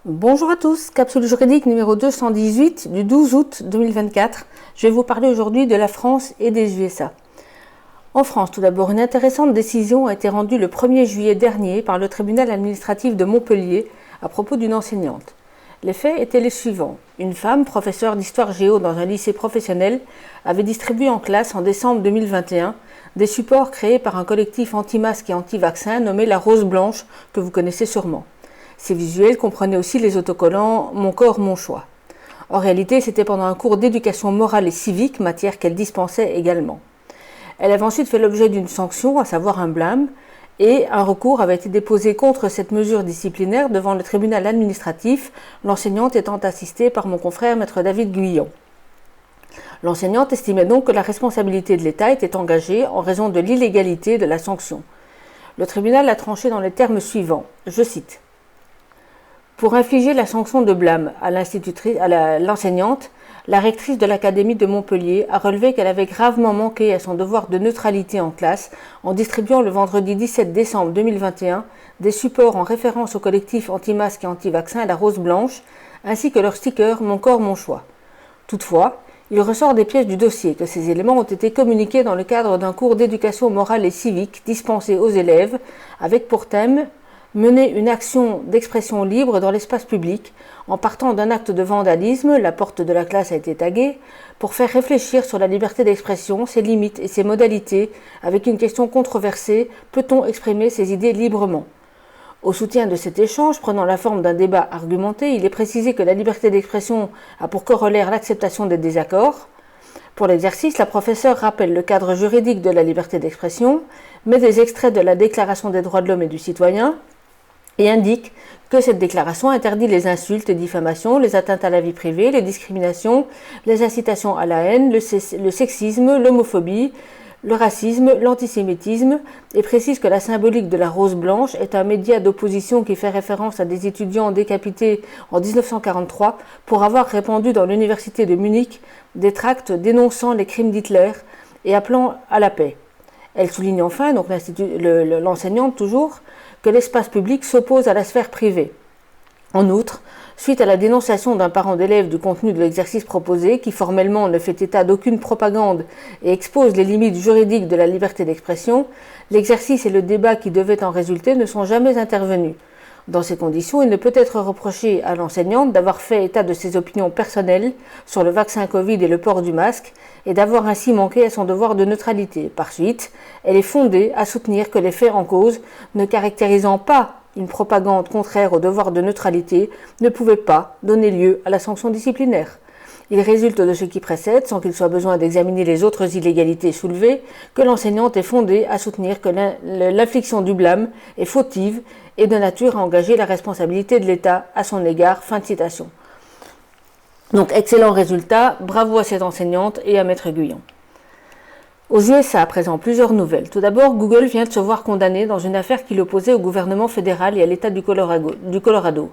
Bonjour à tous, capsule juridique numéro 218 du 12 août 2024. Je vais vous parler aujourd'hui de la France et des USA. En France, tout d'abord, une intéressante décision a été rendue le 1er juillet dernier par le tribunal administratif de Montpellier à propos d'une enseignante. Les faits étaient les suivants. Une femme, professeure d'histoire géo dans un lycée professionnel, avait distribué en classe en décembre 2021 des supports créés par un collectif anti-masque et anti-vaccin nommé la Rose Blanche, que vous connaissez sûrement. Ces visuels comprenaient aussi les autocollants « Mon corps, mon choix ». En réalité, c'était pendant un cours d'éducation morale et civique, matière qu'elle dispensait également. Elle avait ensuite fait l'objet d'une sanction, à savoir un blâme, et un recours avait été déposé contre cette mesure disciplinaire devant le tribunal administratif, l'enseignante étant assistée par mon confrère maître David Guyon. L'enseignante estimait donc que la responsabilité de l'État était engagée en raison de l'illégalité de la sanction. Le tribunal a tranché dans les termes suivants, je cite. Pour infliger la sanction de blâme à l'enseignante, la rectrice de l'Académie de Montpellier a relevé qu'elle avait gravement manqué à son devoir de neutralité en classe en distribuant le vendredi 17 décembre 2021 des supports en référence au collectif anti-masque et anti-vaccin La Rose Blanche, ainsi que leur sticker « Mon corps, mon choix ». Toutefois, il ressort des pièces du dossier que ces éléments ont été communiqués dans le cadre d'un cours d'éducation morale et civique dispensé aux élèves avec pour thème mener une action d'expression libre dans l'espace public en partant d'un acte de vandalisme, la porte de la classe a été taguée, pour faire réfléchir sur la liberté d'expression, ses limites et ses modalités avec une question controversée, peut-on exprimer ses idées librement ? Au soutien de cet échange, prenant la forme d'un débat argumenté, il est précisé que la liberté d'expression a pour corollaire l'acceptation des désaccords. Pour l'exercice, la professeure rappelle le cadre juridique de la liberté d'expression, met des extraits de la Déclaration des droits de l'homme et du citoyen, et indique que cette déclaration interdit les insultes et diffamations, les atteintes à la vie privée, les discriminations, les incitations à la haine, le sexisme, l'homophobie, le racisme, l'antisémitisme, et précise que la symbolique de la rose blanche est un média d'opposition qui fait référence à des étudiants décapités en 1943 pour avoir répandu dans l'université de Munich des tracts dénonçant les crimes d'Hitler et appelant à la paix. Elle souligne enfin, donc l'enseignante toujours, que l'espace public s'oppose à la sphère privée. En outre, suite à la dénonciation d'un parent d'élève du contenu de l'exercice proposé, qui formellement ne fait état d'aucune propagande et expose les limites juridiques de la liberté d'expression, l'exercice et le débat qui devaient en résulter ne sont jamais intervenus. Dans ces conditions, il ne peut être reproché à l'enseignante d'avoir fait état de ses opinions personnelles sur le vaccin Covid et le port du masque et d'avoir ainsi manqué à son devoir de neutralité. Par suite, elle est fondée à soutenir que les faits en cause, ne caractérisant pas une propagande contraire au devoir de neutralité, ne pouvaient pas donner lieu à la sanction disciplinaire. Il résulte de ce qui précède, sans qu'il soit besoin d'examiner les autres illégalités soulevées, que l'enseignante est fondée à soutenir que l'infliction du blâme est fautive et de nature à engager la responsabilité de l'État à son égard. Fin de citation. Donc, excellent résultat, bravo à cette enseignante et à Maître Guyon. Aux USA, à présent, plusieurs nouvelles. Tout d'abord, Google vient de se voir condamné dans une affaire qui l'opposait au gouvernement fédéral et à l'État du Colorado.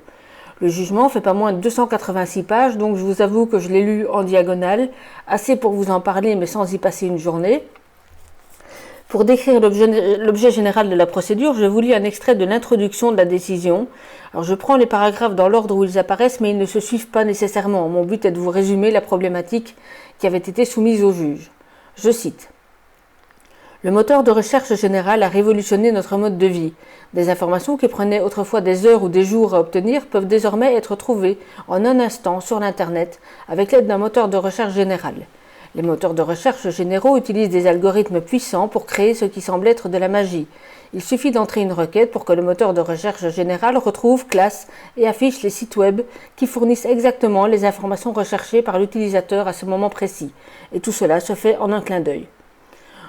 Le jugement fait pas moins de 286 pages, donc je vous avoue que je l'ai lu en diagonale, assez pour vous en parler, mais sans y passer une journée. Pour décrire l'objet général de la procédure, je vous lis un extrait de l'introduction de la décision. Alors je prends les paragraphes dans l'ordre où ils apparaissent, mais ils ne se suivent pas nécessairement. Mon but est de vous résumer la problématique qui avait été soumise au juge. Je cite. Le moteur de recherche général a révolutionné notre mode de vie. Des informations qui prenaient autrefois des heures ou des jours à obtenir peuvent désormais être trouvées en un instant sur l'Internet avec l'aide d'un moteur de recherche général. Les moteurs de recherche généraux utilisent des algorithmes puissants pour créer ce qui semble être de la magie. Il suffit d'entrer une requête pour que le moteur de recherche général retrouve, classe et affiche les sites web qui fournissent exactement les informations recherchées par l'utilisateur à ce moment précis. Et tout cela se fait en un clin d'œil.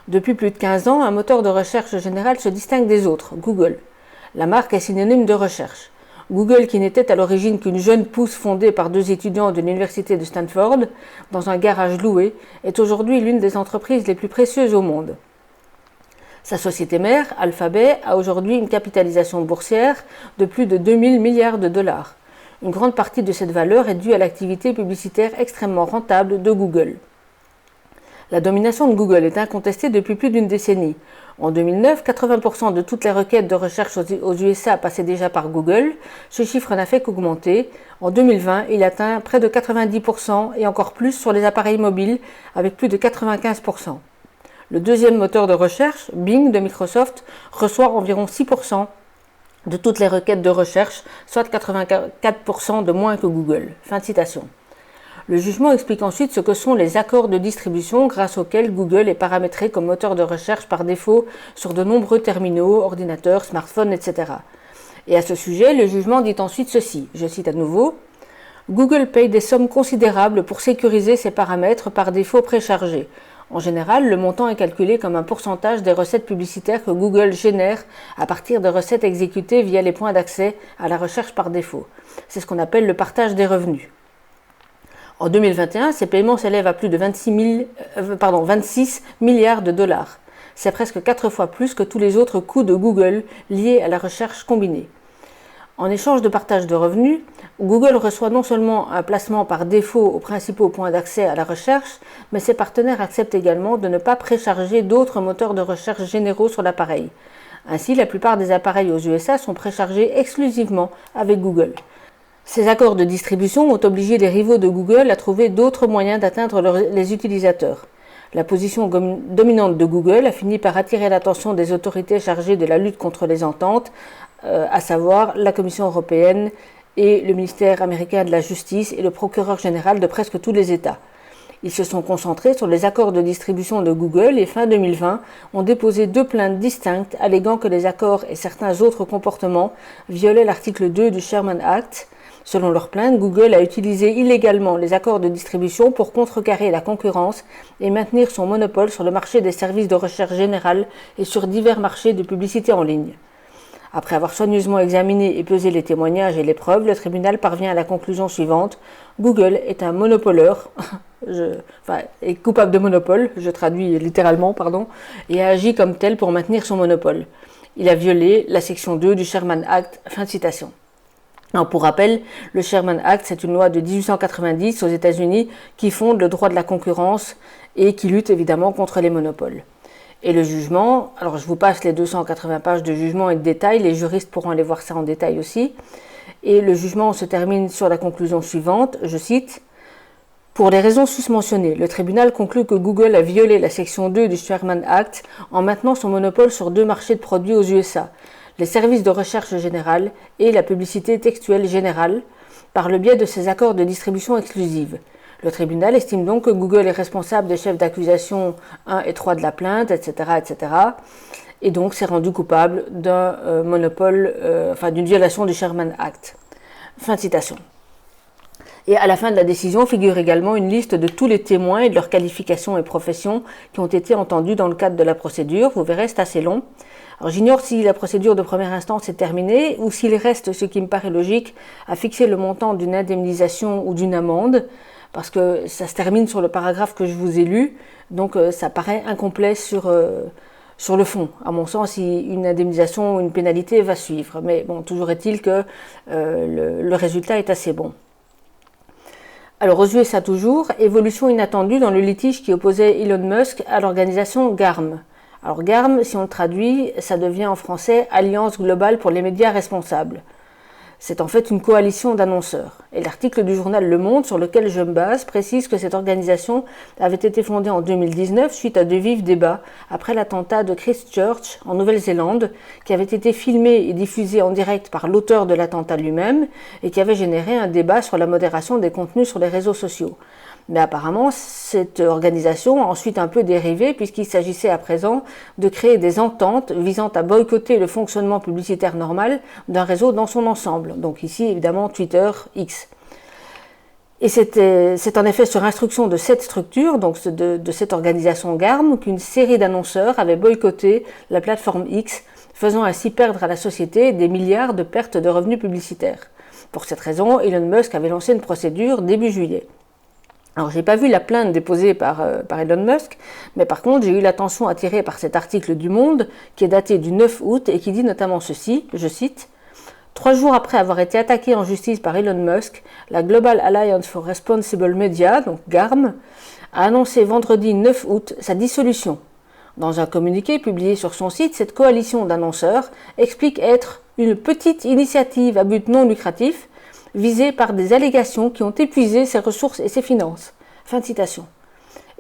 Depuis plus de 15 ans, un moteur de recherche général se distingue des autres, Google. La marque est synonyme de recherche. Google, qui n'était à l'origine qu'une jeune pousse fondée par deux étudiants de l'université de Stanford, dans un garage loué, est aujourd'hui l'une des entreprises les plus précieuses au monde. Sa société mère, Alphabet, a aujourd'hui une capitalisation boursière de plus de 2000 milliards de dollars. Une grande partie de cette valeur est due à l'activité publicitaire extrêmement rentable de Google. La domination de Google est incontestée depuis plus d'une décennie. En 2009, 80% de toutes les requêtes de recherche aux USA passaient déjà par Google. Ce chiffre n'a fait qu'augmenter. En 2020, il atteint près de 90% et encore plus sur les appareils mobiles avec plus de 95%. Le deuxième moteur de recherche, Bing de Microsoft, reçoit environ 6% de toutes les requêtes de recherche, soit 84% de moins que Google. Fin de citation. Le jugement explique ensuite ce que sont les accords de distribution grâce auxquels Google est paramétré comme moteur de recherche par défaut sur de nombreux terminaux, ordinateurs, smartphones, etc. Et à ce sujet, le jugement dit ensuite ceci, je cite à nouveau, « Google paye des sommes considérables pour sécuriser ses paramètres par défaut préchargés. En général, le montant est calculé comme un pourcentage des recettes publicitaires que Google génère à partir de recettes exécutées via les points d'accès à la recherche par défaut. C'est ce qu'on appelle le partage des revenus. En 2021, ces paiements s'élèvent à plus de 26 milliards de dollars. C'est presque 4 fois plus que tous les autres coûts de Google liés à la recherche combinée. En échange de partage de revenus, Google reçoit non seulement un placement par défaut aux principaux points d'accès à la recherche, mais ses partenaires acceptent également de ne pas précharger d'autres moteurs de recherche généraux sur l'appareil. Ainsi, la plupart des appareils aux USA sont préchargés exclusivement avec Google. Ces accords de distribution ont obligé les rivaux de Google à trouver d'autres moyens d'atteindre les utilisateurs. La position dominante de Google a fini par attirer l'attention des autorités chargées de la lutte contre les ententes, à savoir la Commission européenne et le ministère américain de la Justice et le procureur général de presque tous les États. Ils se sont concentrés sur les accords de distribution de Google et fin 2020 ont déposé 2 plaintes distinctes alléguant que les accords et certains autres comportements violaient l'article 2 du Sherman Act. Selon leur plainte, Google a utilisé illégalement les accords de distribution pour contrecarrer la concurrence et maintenir son monopole sur le marché des services de recherche générale et sur divers marchés de publicité en ligne. Après avoir soigneusement examiné et pesé les témoignages et les preuves, le tribunal parvient à la conclusion suivante. Google est un monopoleur, est coupable de monopole, je traduis littéralement, et a agi comme tel pour maintenir son monopole. Il a violé la section 2 du Sherman Act. Fin de citation. Alors, pour rappel, le Sherman Act, c'est une loi de 1890 aux États-Unis qui fonde le droit de la concurrence et qui lutte évidemment contre les monopoles. Et le jugement, alors je vous passe les 280 pages de jugement et de détails, les juristes pourront aller voir ça en détail aussi. Et le jugement se termine sur la conclusion suivante, je cite, « Pour les raisons susmentionnées, le tribunal conclut que Google a violé la section 2 du Sherman Act en maintenant son monopole sur 2 marchés de produits aux USA, les services de recherche générale et la publicité textuelle générale, par le biais de ses accords de distribution exclusive. Le tribunal estime donc que Google est responsable des chefs d'accusation 1 et 3 de la plainte, etc., etc., et donc s'est rendu coupable d'un monopole, d'une violation du Sherman Act. » Fin de citation. Et à la fin de la décision figure également une liste de tous les témoins et de leurs qualifications et professions qui ont été entendus dans le cadre de la procédure. Vous verrez, c'est assez long. Alors j'ignore si la procédure de première instance est terminée ou s'il reste, ce qui me paraît logique, à fixer le montant d'une indemnisation ou d'une amende, parce que ça se termine sur le paragraphe que je vous ai lu, donc ça paraît incomplet sur le fond. À mon sens, une indemnisation ou une pénalité va suivre. Mais bon, toujours est-il que le résultat est assez bon. Alors aux USA toujours, évolution inattendue dans le litige qui opposait Elon Musk à l'organisation GARM. Alors GARM, si on le traduit, ça devient en français Alliance globale pour les médias responsables. C'est en fait une coalition d'annonceurs. Et l'article du journal Le Monde, sur lequel je me base, précise que cette organisation avait été fondée en 2019 suite à de vifs débats après l'attentat de Christchurch en Nouvelle-Zélande, qui avait été filmé et diffusé en direct par l'auteur de l'attentat lui-même et qui avait généré un débat sur la modération des contenus sur les réseaux sociaux. Mais apparemment, cette organisation a ensuite un peu dérivé puisqu'il s'agissait à présent de créer des ententes visant à boycotter le fonctionnement publicitaire normal d'un réseau dans son ensemble. Donc ici, évidemment, Twitter, X. Et c'est en effet sur instruction de cette structure, donc de cette organisation GARM, qu'une série d'annonceurs avait boycotté la plateforme X, faisant ainsi perdre à la société des milliards de pertes de revenus publicitaires. Pour cette raison, Elon Musk avait lancé une procédure début juillet. Alors, j'ai pas vu la plainte déposée par Elon Musk, mais par contre, j'ai eu l'attention attirée par cet article du Monde, qui est daté du 9 août et qui dit notamment ceci, je cite, « 3 jours après avoir été attaqué en justice par Elon Musk, la Global Alliance for Responsible Media, donc GARM, a annoncé vendredi 9 août sa dissolution. Dans un communiqué publié sur son site, cette coalition d'annonceurs explique être une petite initiative à but non lucratif visée par des allégations qui ont épuisé ses ressources et ses finances. Fin de citation.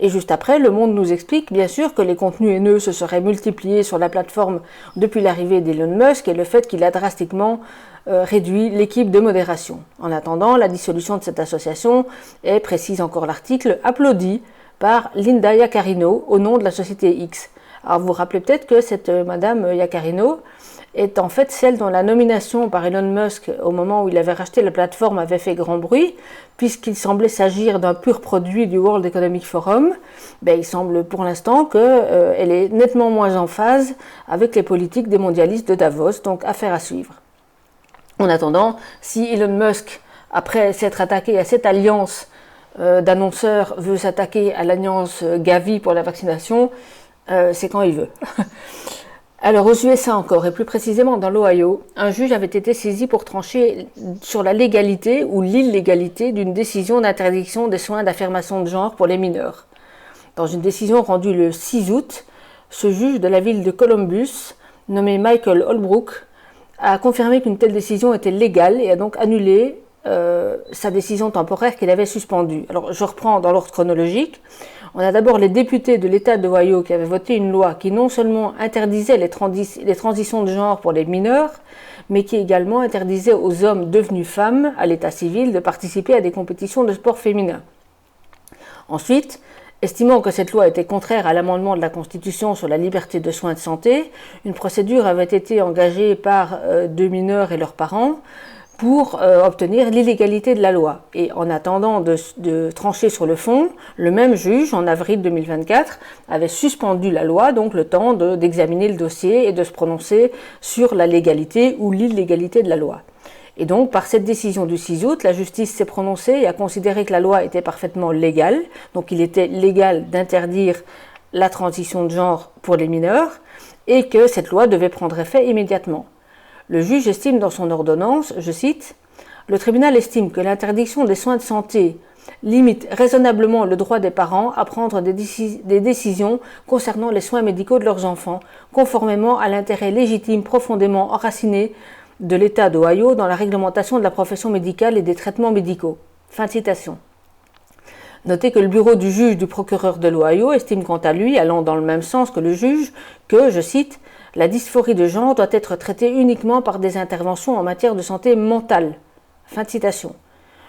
Et juste après, Le Monde nous explique bien sûr que les contenus haineux se seraient multipliés sur la plateforme depuis l'arrivée d'Elon Musk et le fait qu'il a drastiquement réduit l'équipe de modération. En attendant, la dissolution de cette association est, précise encore l'article, applaudie par Linda Yaccarino au nom de la société X. Alors vous vous rappelez peut-être que cette madame Yaccarino est en fait celle dont la nomination par Elon Musk au moment où il avait racheté la plateforme avait fait grand bruit, puisqu'il semblait s'agir d'un pur produit du World Economic Forum. Il semble pour l'instant qu'elle est nettement moins en phase avec les politiques des mondialistes de Davos, donc affaire à suivre. En attendant, si Elon Musk, après s'être attaqué à cette alliance d'annonceurs, veut s'attaquer à l'alliance Gavi pour la vaccination, c'est quand il veut. Alors aux USA encore, et plus précisément dans l'Ohio, un juge avait été saisi pour trancher sur la légalité ou l'illégalité d'une décision d'interdiction des soins d'affirmation de genre pour les mineurs. Dans une décision rendue le 6 août, ce juge de la ville de Columbus, nommé Michael Holbrook, a confirmé qu'une telle décision était légale et a donc annulé sa décision temporaire qu'il avait suspendue. Alors je reprends dans l'ordre chronologique. On a d'abord les députés de l'État d'Ohio qui avaient voté une loi qui non seulement interdisait les transitions de genre pour les mineurs, mais qui également interdisait aux hommes devenus femmes à l'état civil de participer à des compétitions de sport féminin. Ensuite, estimant que cette loi était contraire à l'amendement de la Constitution sur la liberté de soins de santé, une procédure avait été engagée par 2 mineurs et leurs parents pour obtenir l'illégalité de la loi. Et en attendant de trancher sur le fond, le même juge, en avril 2024, avait suspendu la loi, donc le temps d'examiner le dossier et de se prononcer sur la légalité ou l'illégalité de la loi. Et donc, par cette décision du 6 août, la justice s'est prononcée et a considéré que la loi était parfaitement légale, donc il était légal d'interdire la transition de genre pour les mineurs, et que cette loi devait prendre effet immédiatement. Le juge estime dans son ordonnance, je cite, « Le tribunal estime que l'interdiction des soins de santé limite raisonnablement le droit des parents à prendre des décisions concernant les soins médicaux de leurs enfants, conformément à l'intérêt légitime profondément enraciné de l'État d'Ohio dans la réglementation de la profession médicale et des traitements médicaux. » Fin de citation. Notez que le bureau du juge du procureur de l'Ohio estime quant à lui, allant dans le même sens que le juge, que, je cite, « La dysphorie de genre doit être traitée uniquement par des interventions en matière de santé mentale. » Fin de citation.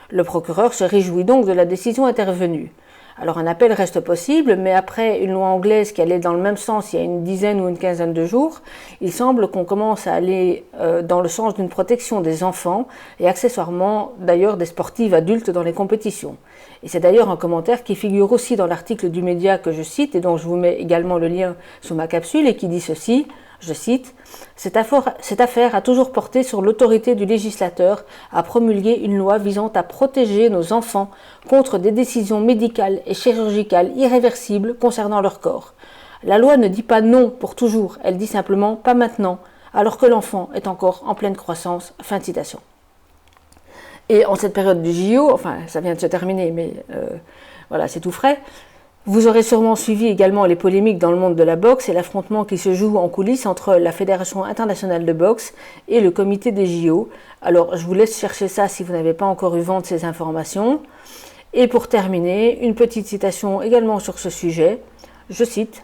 Le procureur se réjouit donc de la décision intervenue. Alors un appel reste possible, mais après une loi anglaise qui allait dans le même sens il y a une dizaine ou une quinzaine de jours, il semble qu'on commence à aller dans le sens d'une protection des enfants et accessoirement d'ailleurs des sportives adultes dans les compétitions. Et c'est d'ailleurs un commentaire qui figure aussi dans l'article du média que je cite et dont je vous mets également le lien sous ma capsule et qui dit ceci, je cite, « Cette affaire a toujours porté sur l'autorité du législateur à promulguer une loi visant à protéger nos enfants contre des décisions médicales et chirurgicales irréversibles concernant leur corps. La loi ne dit pas non pour toujours, elle dit simplement pas maintenant, alors que l'enfant est encore en pleine croissance. » Fin de citation. Et en cette période du JO, enfin ça vient de se terminer, mais voilà, c'est tout frais, vous aurez sûrement suivi également les polémiques dans le monde de la boxe et l'affrontement qui se joue en coulisses entre la Fédération internationale de boxe et le comité des JO. Alors je vous laisse chercher ça si vous n'avez pas encore eu vent de ces informations. Et pour terminer, une petite citation également sur ce sujet, je cite,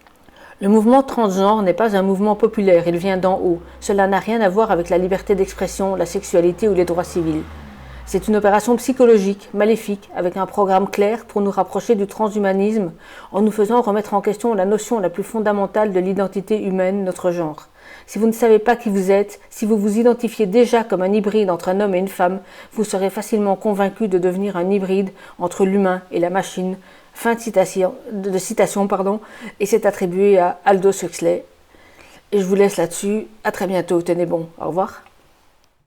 « Le mouvement transgenre n'est pas un mouvement populaire, il vient d'en haut. Cela n'a rien à voir avec la liberté d'expression, la sexualité ou les droits civils. C'est une opération psychologique, maléfique, avec un programme clair pour nous rapprocher du transhumanisme en nous faisant remettre en question la notion la plus fondamentale de l'identité humaine, notre genre. Si vous ne savez pas qui vous êtes, si vous vous identifiez déjà comme un hybride entre un homme et une femme, vous serez facilement convaincu de devenir un hybride entre l'humain et la machine. » Fin de citation, et c'est attribué à Aldous Huxley. Et je vous laisse là-dessus. À très bientôt. Tenez bon. Au revoir.